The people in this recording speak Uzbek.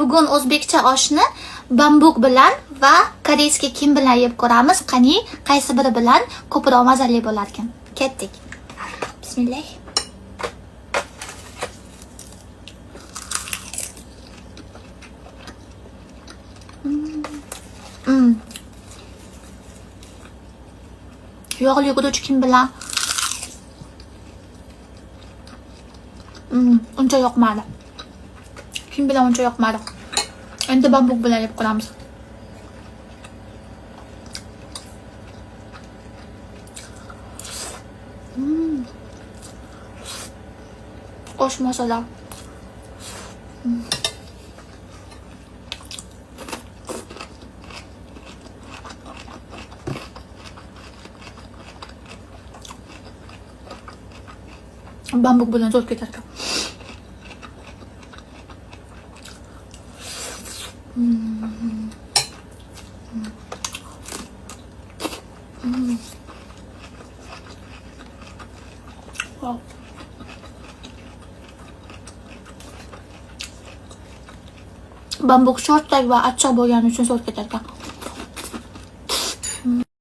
Bugun o'zbekcha oshni bambuk bilan va koreyskiy kim bilan yeb ko'ramiz. Qani, qaysi biri bilan ko'proq mazali bo'lar ekan? Ketdik. Bismillah. Yog'li guruch kim bilan? Uncha yoqmadi. Kim bilan uncha yoqmadi. Endi bambuk bilan yeb ko'ramiz. Osh masala. Bambuk bilan zo'r ketar ekan. Wow. Bambuk sho'rtak va achchiq bo'lgani uchun zo'r ketar ekan.